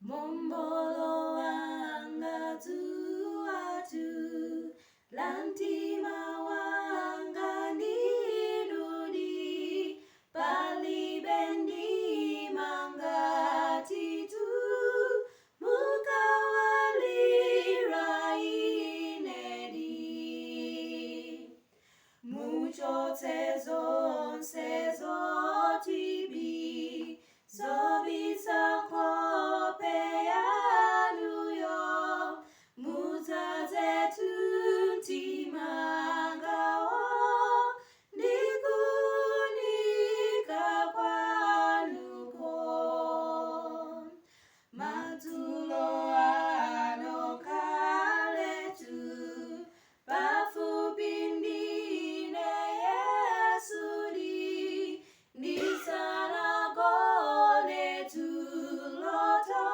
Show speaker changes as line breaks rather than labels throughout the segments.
Mombolo wanga tuatu, lantima wanga nirudi, palibendi mangatitu, mukawalirainedi. Mucho tezon sezotibi, zobisa kopeanuyo, mutazetun timangao, nikunika kwanuko. Matulo anokaletu, bafubindine Yesudi, nisanagone tuloto,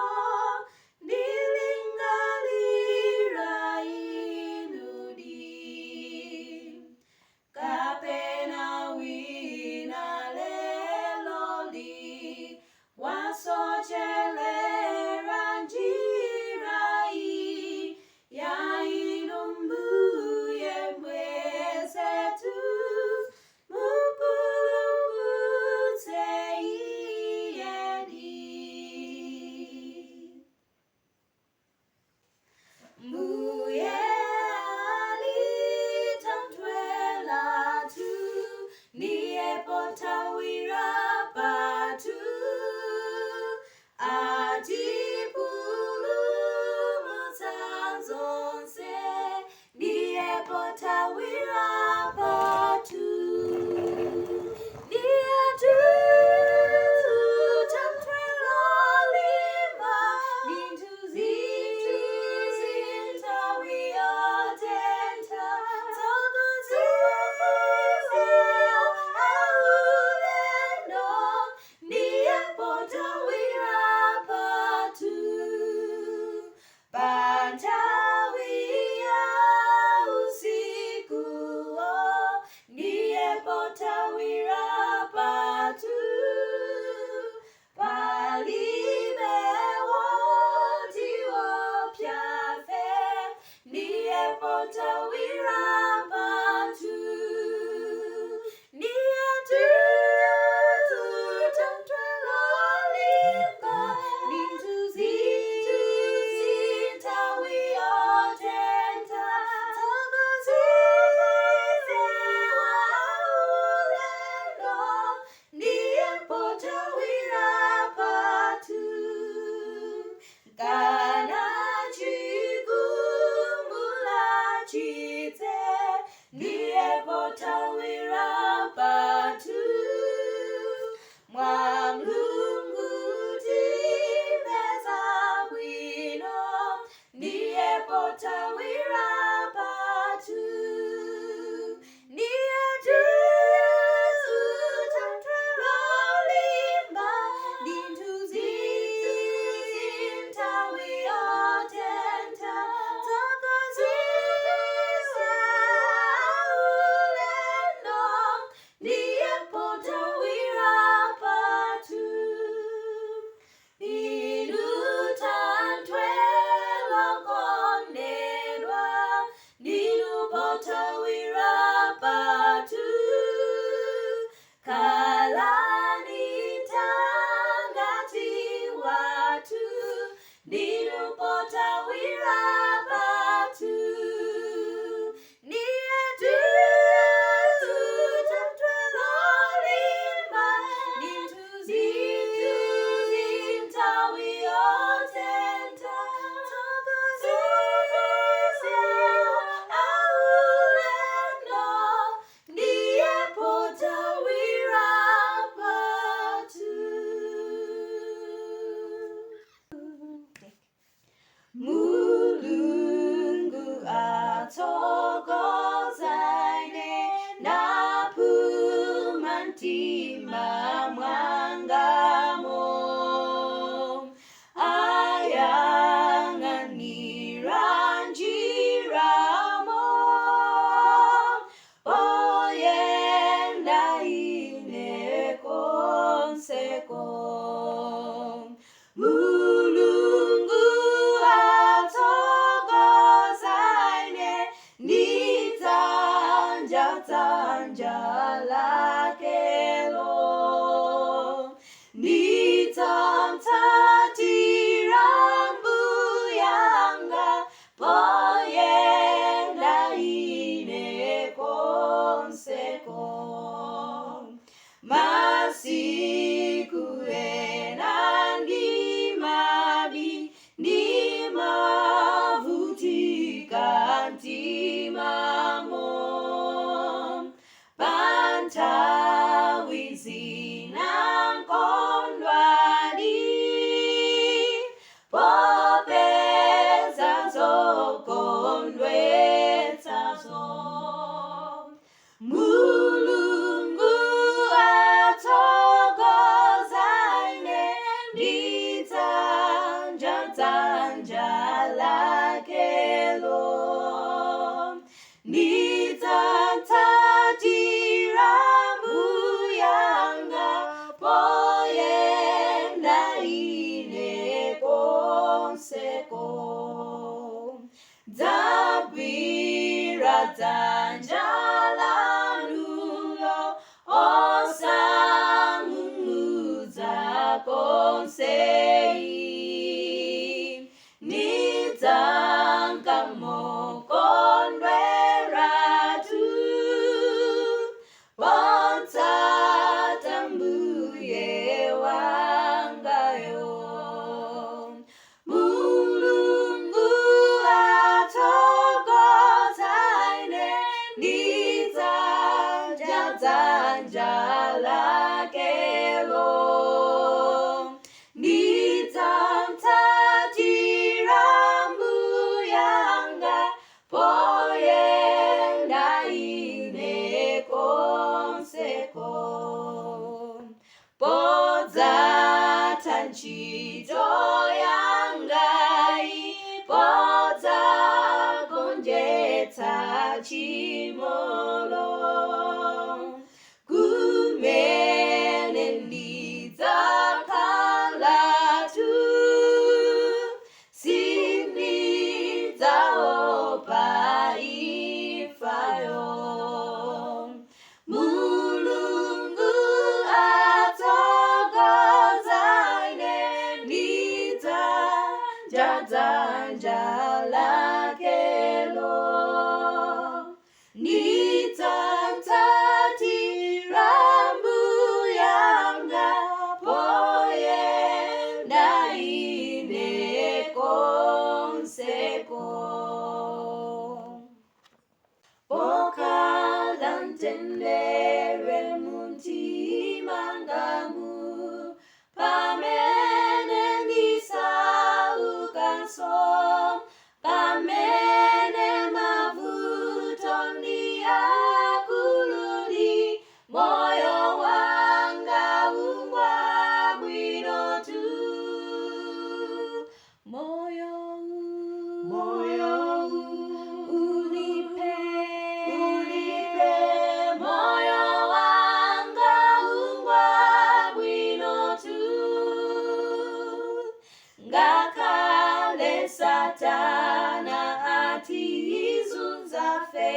nilingalirainudi. Kapena wina leloli, wasojele ranjirai, ya inumbu yemwezetu, mupulumute iyedi. Muye alitantwela tu, niye potawira batu, adipulumutanzonse, niye potawira batu. Niye tutantwela lima, nintuzinta wiotenta, tokuzizio aulendo, niye potawira batu. Pantawia usikuo, niye potawira batu. Palibe woti wopyafe, niye potawira batu. Niye tutantwela limba, nintuzinta wiotenta, tokozizio aulendo, niye potawira batu. Kana chigumula chite, niye potawira batu. Mwamlungu timeza bwino, niye potawira batu. Niye tutantwela limba, nintuzinta wiotenta, tokozizio aulendo, niye potawira batu. Ninutantwela kondedwa, ninupotawira batu. Kalani tangati watu, ninupotawira batu. Niye tutantwela limba, nintuzinta wiotenta, tokozizio aulendo, niye potawira batu. Mulu konseko. Dzagwira dzanja lanulo osang'ung'udza konsei. Nidzangamokondweratu potsata mbuye wangayo. Mulungu atsogozaine ndidzadya dzanja lakelo. Ndidzamtsatira mbuyanga poyenda ine konseko. Podzatha ntchito yangai podzagonjetsa chimolo. Kumene ndidzakhalatu sindidzaopa imfayo. Mulungu atsogozaine ndidzadya dzanja lakelo. Ndidzamtsatira mbuyanga poyenda ine konseko. Pokhala mtendere mumtima ngamu pamene ndisaukanso. Pamene mavuto ndiyakuludi moyo wanga ungwabwino tu. Moyo ulipe moyo wanga ungwabwino tu. Ngakhale Satana atizunzafe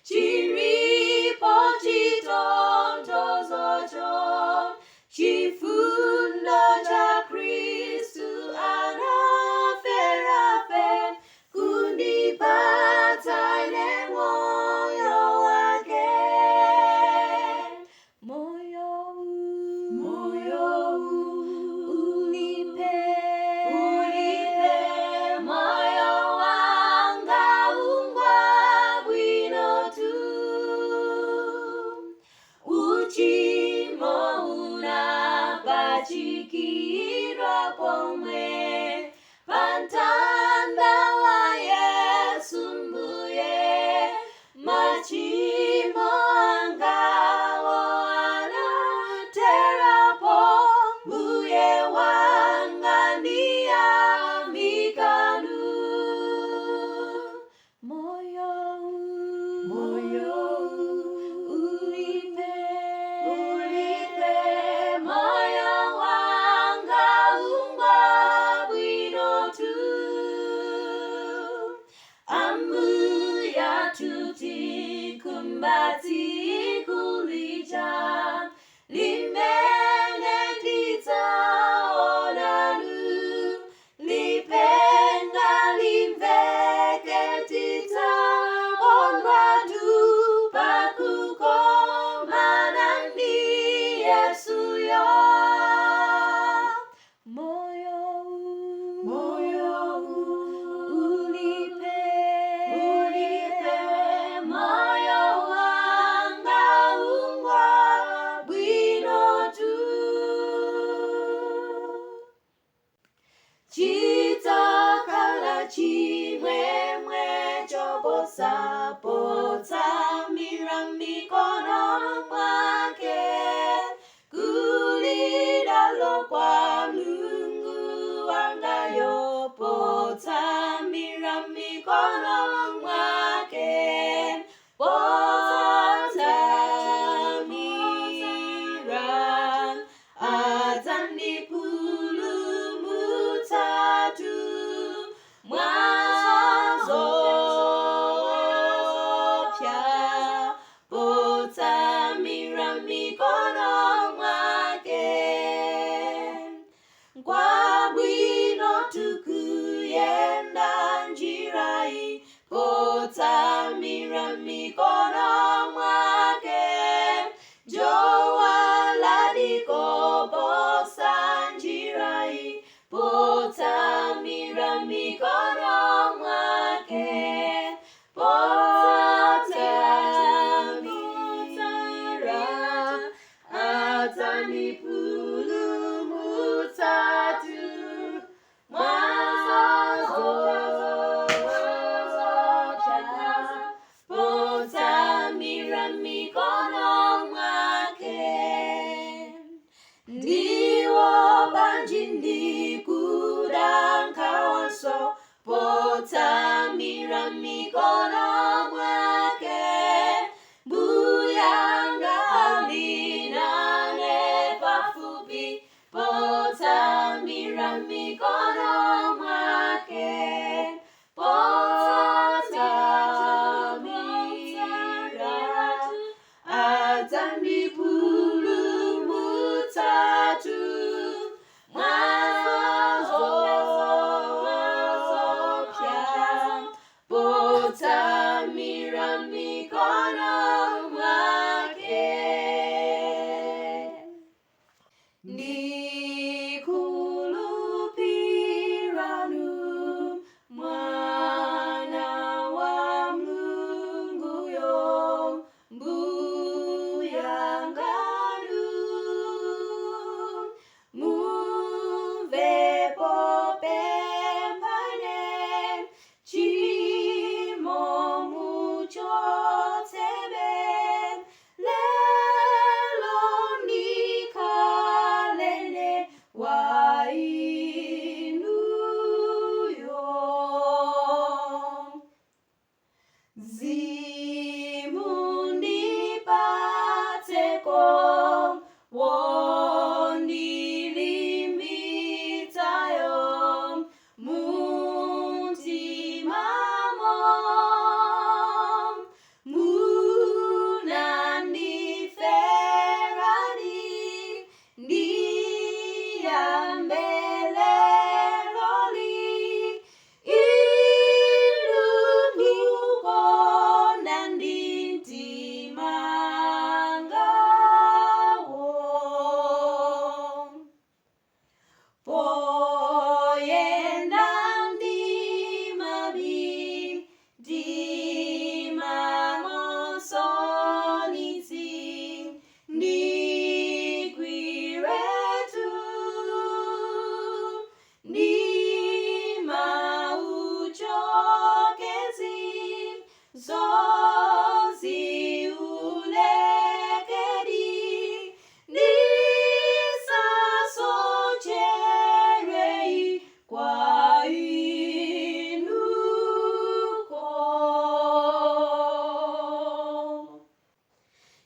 chiripo chitontozocho. Chifundo cha Kristu anaferafe kundipatsa ine moyo wake. Moyo ulipe moyo wanga ungwabwino tu. Uchimo unapachikidwa pomwe pamtanda wa Yesu mbuye. Machimo angawo anaterapo mbuye wanga ndiyamikanu. Moyo ulipe moyo wanga ungwabwino tu. Ambuya tutikumbatsi kulija limene ndidzaonanu. Lipenga limveke tidzakondwatu pakukomana ndi Yesuyo. Moyo ulipe moyo wanga ungwabwino tu. Chidzakhala chimwemwe chopotsamira m'mikono mwake. Kulidalo kwa Mulungu wangayo potsamira m'mikono mwake. Potsamira adzandipulumutsa tu. tukuyenda njirai, potamira mikono mwake, jowa ladikoposa njirai, potamira mikono mwake, potamira atanipulumutatu potamira mikono mwake. Ndiwo banji ndikudankawanso, potamira mikono mwake, buyanga alinane pafupi, potamira mikono mwake, potamira atanipulumutatu mwazopya, potamira mikono mwake. Ndikulupiranu mwana wa Mulunguyo, mbuyanganu muvepo pempane, chimo muchotebe, lelo ndikalene wainuyo. Zimundipateko wondilimitayo muntimamo, munandiferani ndiyambeleloli, ilungukonda ndintimangawo, poyenda ndimabi ndimamosonisi, ndigwiretu ndimauchokezi, zoziulekedi, ndisasocherei kwa inuko.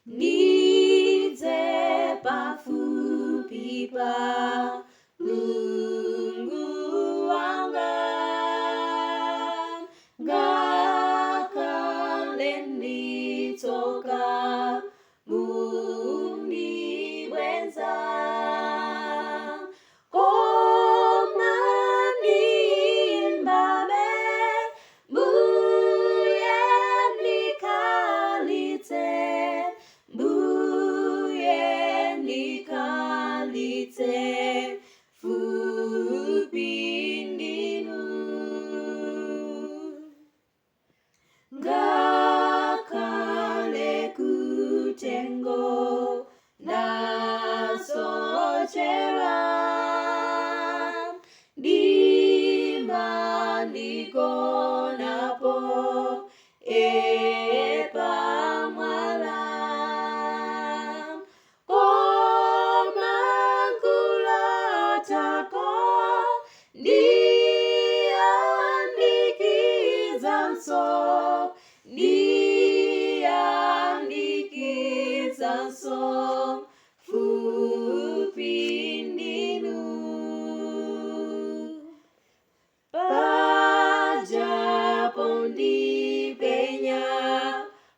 Nidze pafupi pa Mulungu wanga, ngakale nditoka mundiwenza, koma ndimbabe mbuye ndikalite, mbuye ndikalite fupi ndinu, ngakale kutengo ndasochera, ndimba ndikonapo epamwala, koma kulatako ndiyandikizanso, ndiyandikizanso fupi ndinu, pajapo ndipenya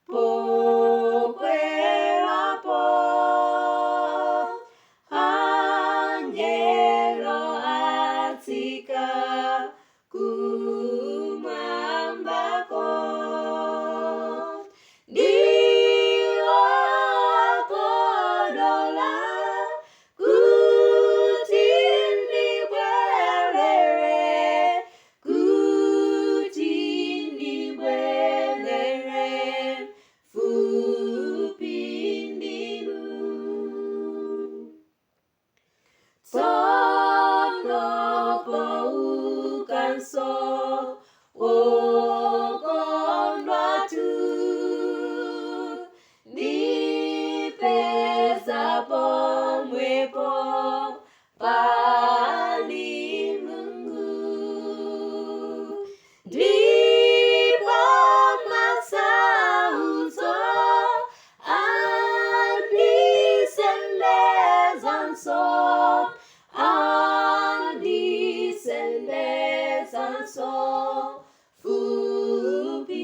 pokwerapo, angelo atsika danso okondwa tu nipeza pomwepo pali Mungu ndipo masauzo andisendezanso fupindinu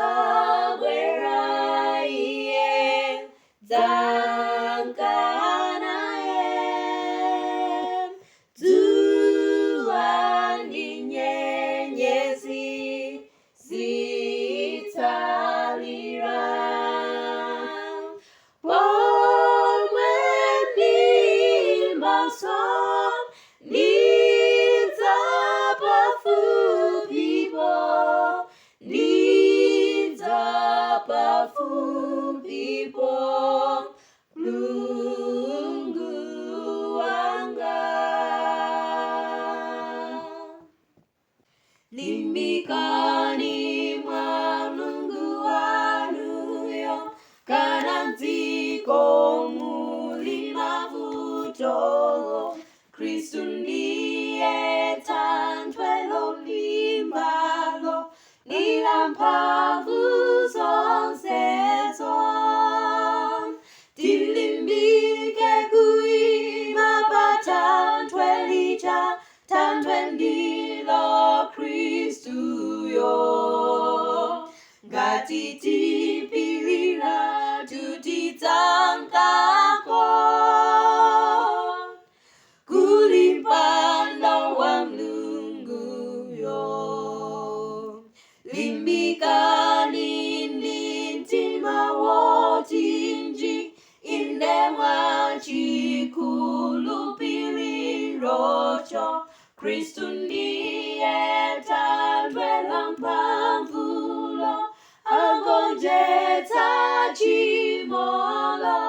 podzabwera iye dzanganaye dzuwa ndi nyenyezi zitalira pomwe ndimbaso ndidzapafupipo Mulungu wanga limbikani mwa Mulungu wanuyo kana mdziko muli mavuto Kristu ndiye thanthwe lolimbalo nila mphamvu zonsezo tilimbike kuima pa thanthwe lija thanthwe ndilo Kristuyo ngati tipilira tutidzangako kulimpando wa Mulunguyo limbikani ndi mtima wotinji inde mwachikhulupirocho Kristu ndiye thanthwe la mphamvulo agonjetsa chimolo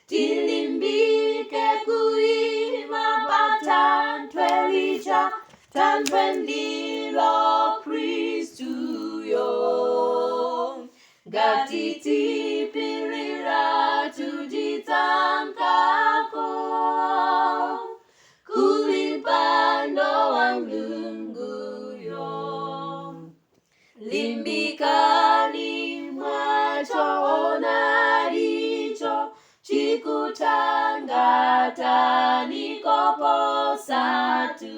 tilimbike kuima pa thanthwe lija thanthwe ndilo Kristuyo ngati tipilira tutidzangako kulimpando wa Mulunguyo limbikani mwachoonadicho chikutangatani koposatu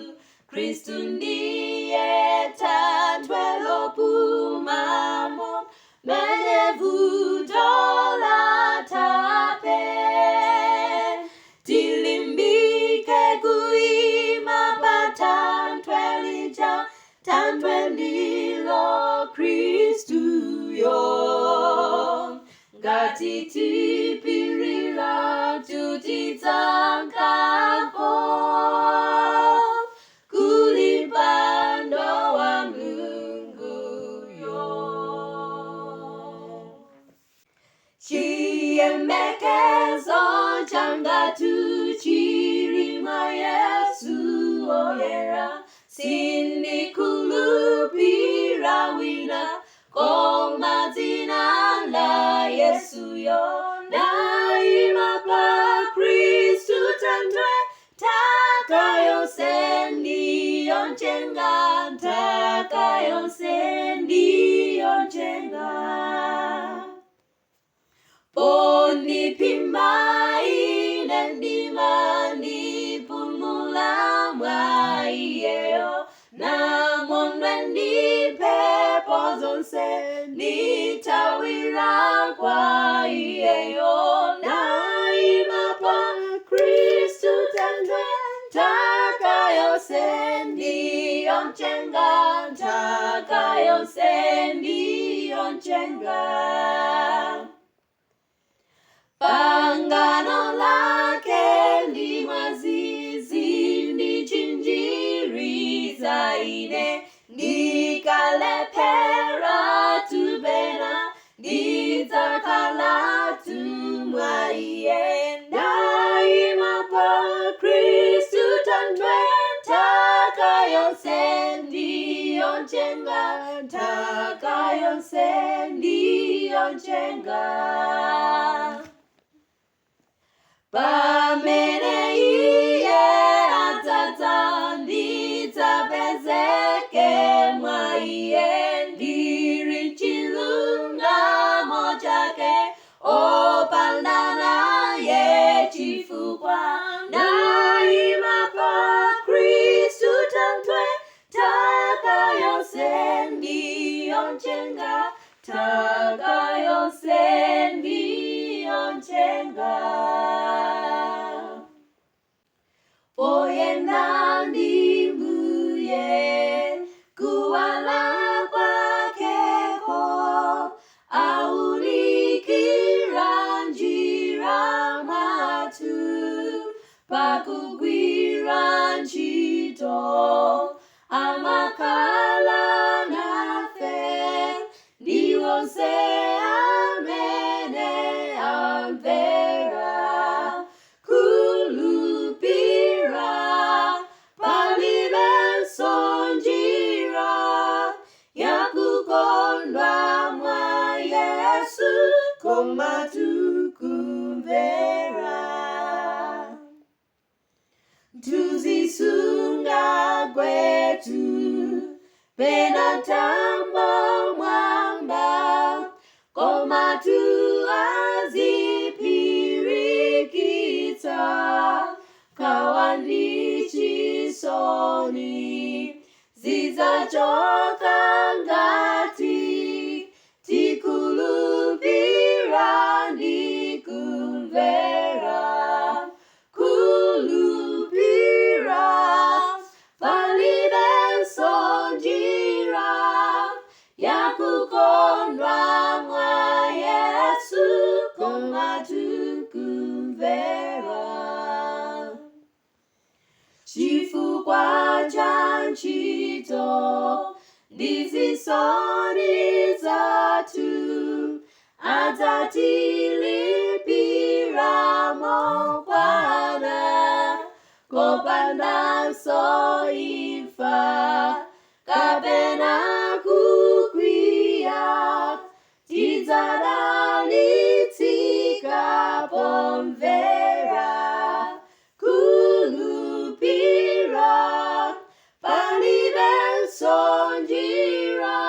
Kristu ndiye thanthwe lopumamo mene vuto latape tilimbike kuima pa thanthwe lija thanthwe ndilo Kristuyo ngati tipilira tutidzangako kulimpando wa Mulunguyo chiyembekezo changa chili mwa Yesu oyera sindikhulupirira wina koma dzina la Yesuyo ndaima pa Kristu thanthwe ntaka yonse ndiyonjenga ntaka yonse ndiyonjenga pondipimba ine ndima ndipumula mwa iyeyo namondwe ndipepo zonse nditawira kwa iyeyo ndaima pa Kristu thanthwe ntaka yonse ndiyonjenga ntaka yonse ndiyonjenga pangano lake ndi mwazizi ndichinjiriza ine ndikalepera tubena ndidzakhala tu mwa iye ndiyo njenga, nthaka yonse ndiyo njenga. Pamene iye adzadza ndidzapezeke mwa iye, ndili chilungamo chake, opanda naye chifukwa ndayima pa Khristu Thanthwe. Nthaka yonse ndiyo njenga, nthaka yonse ndiyo njenga. Poyenda ndi Mbuye kuwala kwakeko, aunikira njira mwathu, pakugwira ntchito amakhala nafe, ndi wonse amene amvera kulupira. Palibenso njira yakukondwa mwa Yesu, koma kumvera. Tuzisunga kwetu pena tambo mwamba, koma tuazipirikitsa kawa ndi chisoni, zidzachoka ngati tikulupira ndi kumvera. Kulupira, palibenso njira yakukondwa mwa Yesu, koma kumvera. Chifukwa cha ntchito ndi zisoni zathu, adzatilipira mokwana, kopandanso imfa kapena kukwiya. Tidzadalitsika pomvera kulupira. Palibenso njira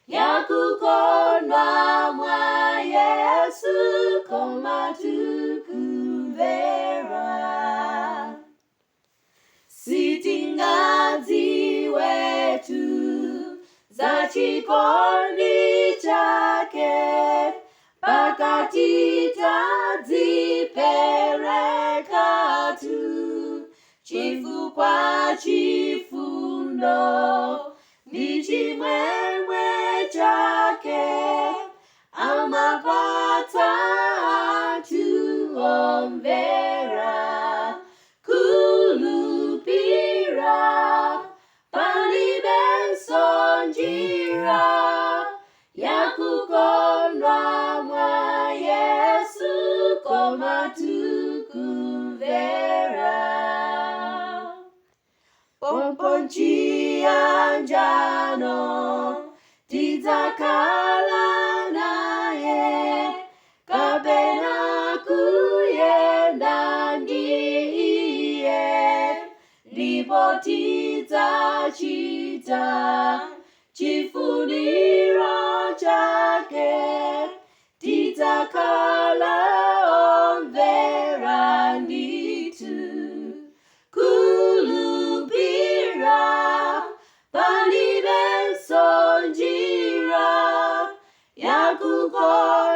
yakukondwa mwa Yesu, koma kumvera. Sitingadziwetu za chikondi chake, pakati tadzipereka tu, chifukwa chifundo ndi chimwemwe chake, amapatsa anthu omvera kulupira. Palibenso njira yakukondwa mwa Yesu, koma kumvera. Pomponchiyanjano tidzakhala naye, kapena kuyenda ndi iye, ndipo tidzachita chifuniro chake. Tidzakhala omvera ndithu kulupira. Palibenso njira yakukondwa